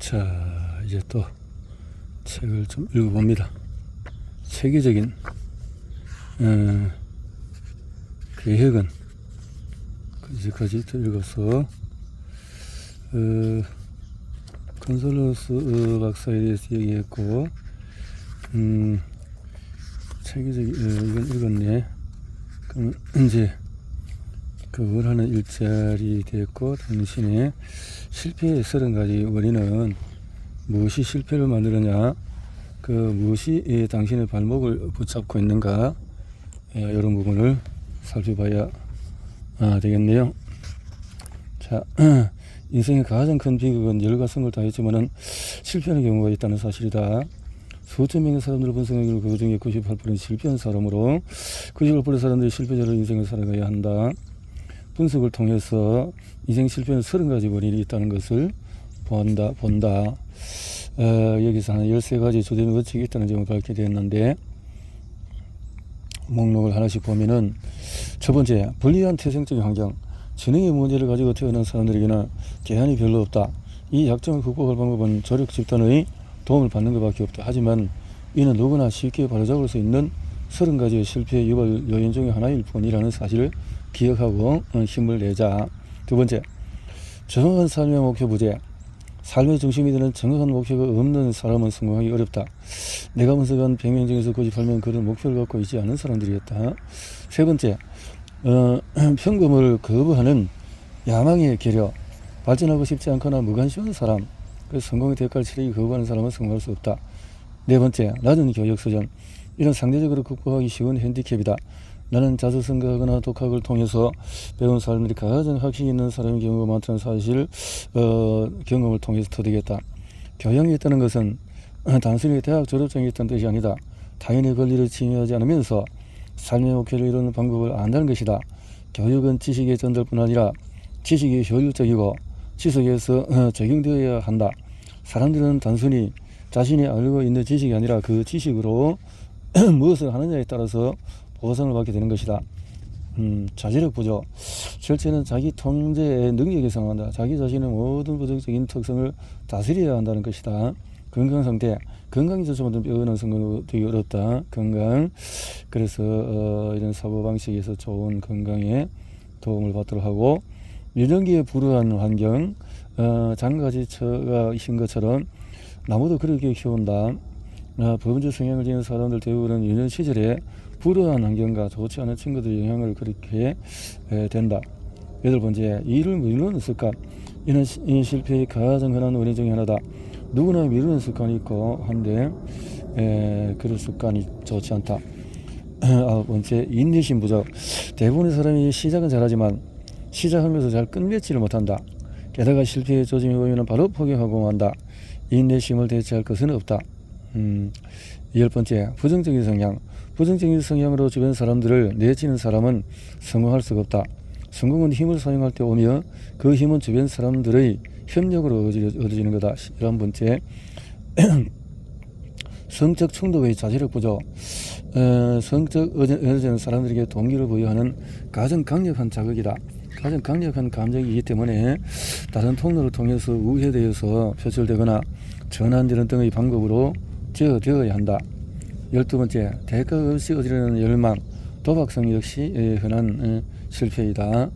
자, 이제 또 책을 좀 읽어봅니다. 세계적인 계획은 이제까지 또 읽어서 컨솔러스 박사에 대해서 얘기했고, 세계적인 이건 읽었네. 그럼 이제 그걸 하는 일자리 됐고, 당신의 실패의 30가지 원인은 무엇이 실패를 만들었냐, 그 무엇이 당신의 발목을 붙잡고 있는가, 이런 부분을 살펴봐야 되겠네요. 자, 인생의 가장 큰 비극은 열과 성을 다했지만은 실패하는 경우가 있다는 사실이다. 수천 명의 사람들을 분석하기로 그 중에 98%는 실패한 사람으로 98%의 사람들이 실패자로 인생을 살아가야 한다. 분석을 통해서 인생 실패는 30가지 원인이 있다는 것을 본다. 여기서 한 13가지 주된 원칙이 있다는 점을 밝게 되었는데, 목록을 하나씩 보면은, 첫 번째, 불리한 태생적인 환경. 지능의 문제를 가지고 태어난 사람들에게는 개한이 별로 없다. 이 약점을 극복할 방법은 조력 집단의 도움을 받는 것밖에 없다. 하지만 이는 누구나 쉽게 바로잡을 수 있는 30가지의 실패 유발 요인 중에 하나일 뿐이라는 사실을 기억하고 힘을 내자. 두 번째, 정확한 삶의 목표 부재. 삶의 중심이 되는 정확한 목표가 없는 사람은 성공하기 어렵다. 내가 분석한 100명 중에서 98명 그런 목표를 갖고 있지 않은 사람들이었다. 세 번째, 평범을 거부하는 야망의 계력. 발전하고 싶지 않거나 무관심한 사람, 그래서 성공의 대가를 치르기 거부하는 사람은 성공할 수 없다. 네 번째, 낮은 교육 수준. 이런 상대적으로 극복하기 쉬운 핸디캡이다. 나는 자수성가하거나 독학을 통해서 배운 사람들이 가장 학식이 있는 사람의 경우가 많다는 사실, 경험을 통해서 터득했다. 교양이 있다는 것은 단순히 대학 졸업장이 있다는 뜻이 아니다. 타인의 권리를 침해하지 않으면서 삶의 목표를 이루는 방법을 안다는 것이다. 교육은 지식의 전달뿐 아니라 지식이 효율적이고 지속해서 적용되어야 한다. 사람들은 단순히 자신이 알고 있는 지식이 아니라 그 지식으로 무엇을 하느냐에 따라서 보상을 받게 되는 것이다. 자제력 부족. 실제는 자기 통제의 능력에 상한다. 자기 자신의 모든 부정적인 특성을 다스려야 한다는 것이다. 건강 상태. 건강이 좋지 못한 뼈는 성공되기 어렵다. 건강. 그래서 이런 사고방식에서 좋은 건강에 도움을 받도록 하고, 유전기에 불우한 환경. 장가지처가 신 것처럼 나무도 그렇게 키운다. 범죄 성향을 지닌 사람들 대부분은 유년 시절에 불우한 환경과 좋지 않은 친구들의 영향을 그렇게 된다. 여덟 번째, 일을 미루는 습관. 이는 실패의 가장 흔한 원인 중에 하나다. 누구나 미루는 습관이 있고 한데 그런 습관이 좋지 않다. 아홉 번째, 인내심 부족. 대부분의 사람이 시작은 잘하지만 시작하면서 잘 끝맺지를 못한다. 게다가 실패의 조짐이 보이면 바로 포기하고 만다. 인내심을 대체할 것은 없다. 열 번째, 부정적인 성향. 부정적인 성향으로 주변 사람들을 내치는 사람은 성공할 수가 없다. 성공은 힘을 사용할 때 오며 그 힘은 주변 사람들의 협력으로 얻어지는 거다. 11번째, 성적 충동의 자제력 부족. 성적 에너지는 사람들에게 동기를 부여하는 가장 강력한 자극이다. 가장 강력한 감정이기 때문에 다른 통로를 통해서 우회되어서 표출되거나 전환되는 등의 방법으로 제어되어야 한다. 12번째, 대가 없이 얻으려는 열망. 도박성 역시 흔한 실패이다.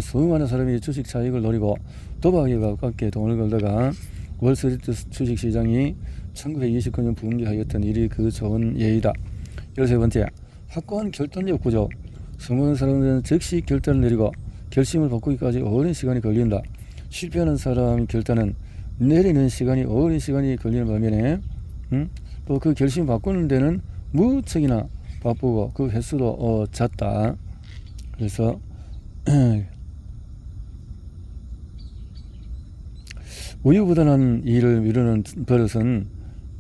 수많은 사람이 주식 차익을 노리고 도박에 가깝게 돈을 걸다가 월스트리트 주식시장이 1929년 붕괴하였던 일이 그 좋은 예이다. 13번째, 확고한 결단력 부족. 성공한 사람들은 즉시 결단을 내리고 결심을 바꾸기까지 오랜 시간이 걸린다. 실패하는 사람의 결단은 내리는 시간이 오랜 시간이 걸리는 반면에 또 그 결심 바꾸는 데는 무척이나 바쁘고 그 횟수도 잦다. 그래서 우유부단한 일을 미루는 버릇은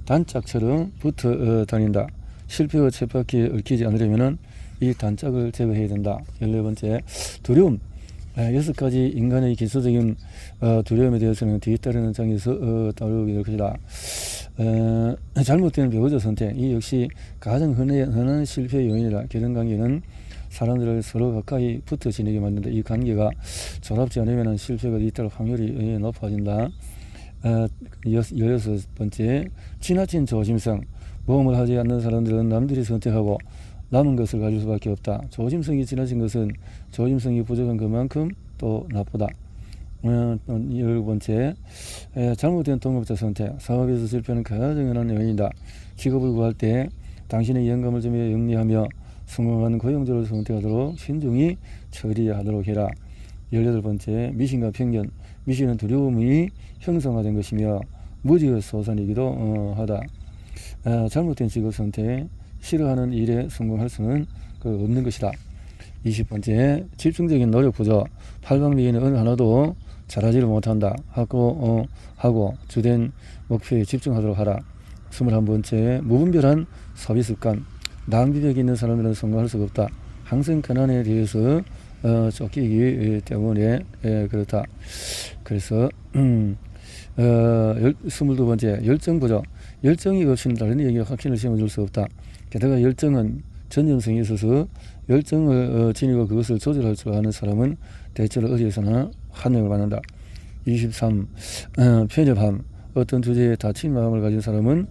단짝처럼 붙어 다닌다. 실패와 쳇바퀴에 얽히지 않으려면 이 단짝을 제거해야 된다. 14번째, 두려움. 6가지 인간의 기초적인 두려움에 대해서는 뒤따르는 장에서 다루게 될 것이다. 잘못된 배우자 선택. 이 역시 가장 흔한 실패 요인이다. 결혼관계는 사람들을 서로 가까이 붙어 지내게 만든다. 이 관계가 조랍지 않으면 실패가 잇따를 확률이 높아진다. 16번째, 지나친 조심성. 모험을 하지 않는 사람들은 남들이 선택하고 남은 것을 가질 수밖에 없다. 조심성이 지나친 것은 조심성이 부족한 것만큼 또 나쁘다. 10번째, 잘못된 동업자 선택. 사업에서 실패는 가장 흔한 요인이다. 직업을 구할 때 당신의 영감을 좀 영리하며 성공하는 고용자를 선택하도록 신중히 처리하도록 해라. 18번째, 미신과 편견. 미신은 두려움이 형성화된 것이며 무지의 소산이기도 하다. 잘못된 직업 선택. 싫어하는 일에 성공할 수는 없는 것이다. 20번째, 집중적인 노력 부족. 팔방미인은 어느 하나도 잘하지를 못한다. 하고 주된 목표에 집중하도록 하라. 21번째, 무분별한 소비 습관. 낭비벽이 있는 사람들은 성공할 수가 없다. 항상 가난에 대해서 쫓기기 때문에 그렇다. 그래서 22번째, 열정 부족. 열정이 없이는 다른 이에게 확신을 심어줄 수 없다. 게다가 열정은 전념성이 있어서 열정을 지니고 그것을 조절할 줄 아는 사람은 대체로 어디에서나 환영을 받는다. 23. 편협함. 어떤 주제에 닫힌 마음을 가진 사람은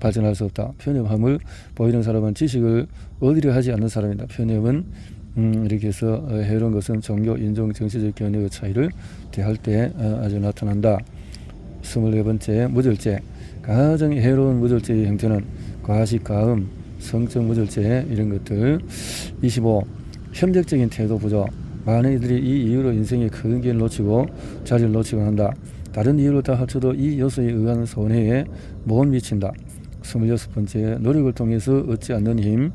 발전할 수 없다. 편협함을 보이는 사람은 지식을 얻으려 하지 않는 사람이다. 편협은 이렇게 해서 해로운 것은 종교, 인종, 정치적 견해의 차이를 대할 때 아주 나타난다. 24번째, 무절제. 가장 해로운 무절제의 형태는 과식, 과음, 성적 무절제 이런 것들. 25. 협력적인 태도 부족. 많은 이들이 이 이유로 인생의 큰 길을 놓치고 자리를 놓치곤 한다. 다른 이유로 다 합쳐도 이 요소에 의한 손해에 못 미친다. 26번째, 노력을 통해서 얻지 않는 힘.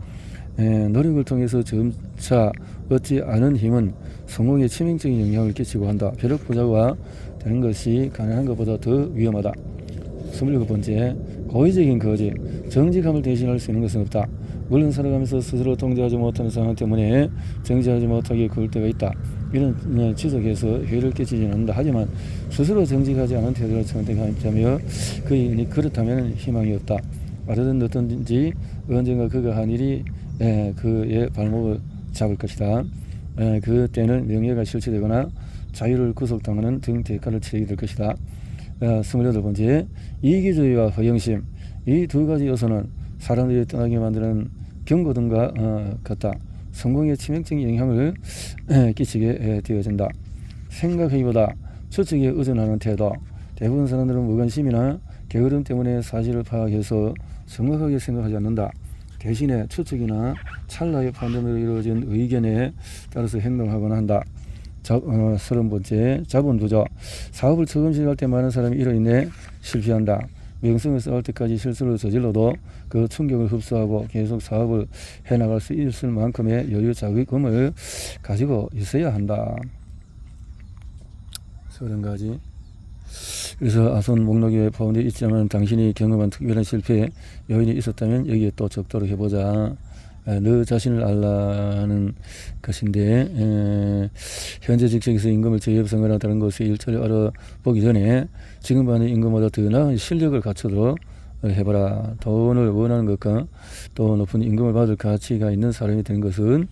노력을 통해서 점차 얻지 않은 힘은 성공에 치명적인 영향을 끼치고 한다. 벼락 부자가 되는 것이 가난한 것보다 더 위험하다. 27번째, 고의적인 거짓. 정직함을 대신할 수 있는 것은 없다. 물론 살아가면서 스스로 통제하지 못하는 상황 때문에 정직하지 못하게 굴 때가 있다. 이런 지속해서 해를 끼치지는 않는다. 하지만 스스로 정직하지 않은 태도를 선택하자며 그렇다면 희망이 없다. 말하든 어떤지 언젠가 그가 한 일이 그의 발목을 잡을 것이다. 그때는 명예가 실추되거나 자유를 구속당하는 등 대가를 치르게 될 것이다. 28번째, 이기주의와 허영심. 이 두 가지 요소는 사람들이 떠나게 만드는 경고등과 같다. 성공에 치명적인 영향을 끼치게 되어진다. 생각하기보다 추측에 의존하는 태도. 대부분 사람들은 무관심이나 게으름 때문에 사실을 파악해서 정확하게 생각하지 않는다. 대신에 추측이나 찰나의 판단으로 이루어진 의견에 따라서 행동하곤 한다. 30번째, 자본 부족. 사업을 처음 시작할 때 많은 사람이 이로 인해 실패한다. 명성을 쌓을 때까지 실수를 저질러도 그 충격을 흡수하고 계속 사업을 해나갈 수 있을 만큼의 여유 자금을 가지고 있어야 한다. 30가지. 그래서 아손 목록에 포함되어 있지만 당신이 경험한 특별한 실패에 요인이 있었다면 여기에 또 적도록 해보자. 너 자신을 알라는 것인데, 현재 직책에서 임금을 제협성거나 다른 것의 일처리 알아보기 전에 지금 받는 임금보다 더 나은 실력을 갖추도록 해봐라. 돈을 원하는 것과 또 높은 임금을 받을 가치가 있는 사람이 되는 것은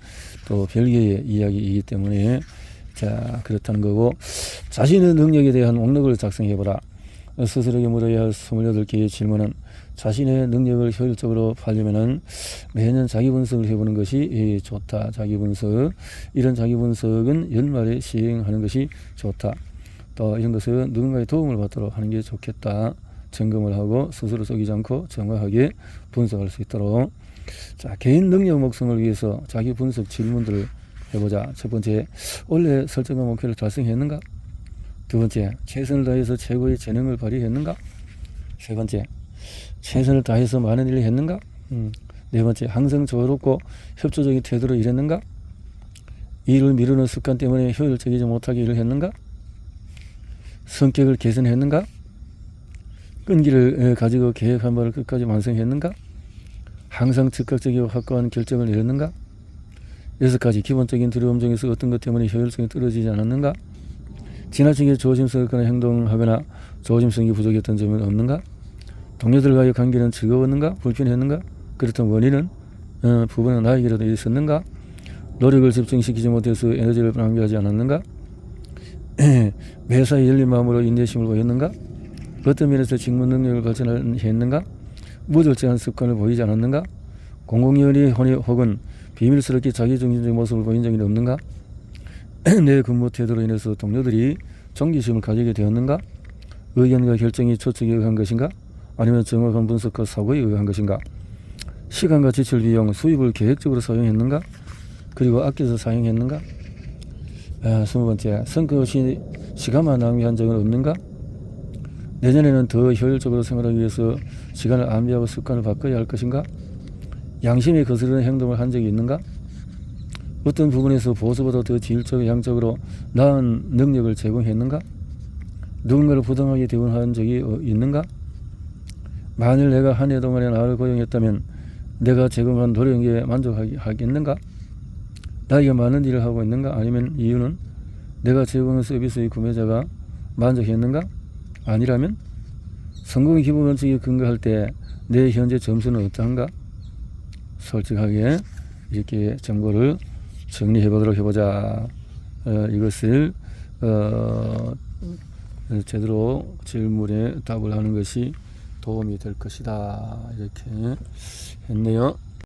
또 별개의 이야기이기 때문에, 자, 그렇다는 거고, 자신의 능력에 대한 목록을 작성해보라. 스스로에게 물어야 할 28개의 질문은, 자신의 능력을 효율적으로 팔려면은 매년 자기 분석을 해보는 것이 좋다. 자기 분석. 이런 자기 분석은 연말에 시행하는 것이 좋다. 또 이런 것은 누군가의 도움을 받도록 하는 게 좋겠다. 점검을 하고 스스로 속이지 않고 정확하게 분석할 수 있도록. 자, 개인 능력 목성을 위해서 자기 분석 질문들을 해보자. 첫 번째, 원래 설정한 목표를 달성했는가? 두 번째, 최선을 다해서 최고의 재능을 발휘했는가? 세 번째, 최선을 다해서 많은 일을 했는가? 네 번째, 항상 조롭고 협조적인 태도로 일했는가? 일을 미루는 습관 때문에 효율적이지 못하게 일을 했는가? 성격을 개선했는가? 끈기를 가지고 계획한 바를 끝까지 완성했는가? 항상 즉각적이고 확고한 결정을 내렸는가? 6가지, 기본적인 두려움 중에서 어떤 것 때문에 효율성이 떨어지지 않았는가? 지나치게 조심스럽거나 행동하거나 조심성이 부족했던 점은 없는가? 동료들과의 관계는 즐거웠는가? 불편했는가? 그렇던 원인은 부분은 나에게라도 있었는가? 노력을 집중시키지 못해서 에너지를 낭비하지 않았는가? 매사에 열린 마음으로 인내심을 보였는가? 어떤 면에서 직무 능력을 발전했는가? 무절제한 습관을 보이지 않았는가? 공공연히 혹은 비밀스럽게 자기중심적인 모습을 보인 적이 없는가? 내 근무 태도로 인해서 동료들이 존경심을 가지게 되었는가? 의견과 결정이 초측에 의한 것인가? 아니면 정확한 분석과 사고에 의한 것인가? 시간과 지출 비용, 수입을 계획적으로 사용했는가? 그리고 아껴서 사용했는가? 20번째, 성과 없이 시간만 낭비한 적은 없는가? 내년에는 더 효율적으로 생활하기 위해서 시간을 안배하고 습관을 바꿔야 할 것인가? 양심에 거스르는 행동을 한 적이 있는가? 어떤 부분에서 보수보다 더 질적으로 양적으로 나은 능력을 제공했는가? 누군가를 부당하게 대우한 적이 있는가? 만일 내가 한 해 동안에 나를 고용했다면 내가 제공한 노력에 만족하겠는가? 나에게 많은 일을 하고 있는가? 아니면 이유는 내가 제공한 서비스의 구매자가 만족했는가? 아니라면 성공의 기본 원칙에 근거할 때 내 현재 점수는 어떠한가? 솔직하게 이렇게 정보를 정리해 보도록 해보자. 이것을 제대로 질문에 답을 하는 것이 도움이 될 것이다. 이렇게 했네요.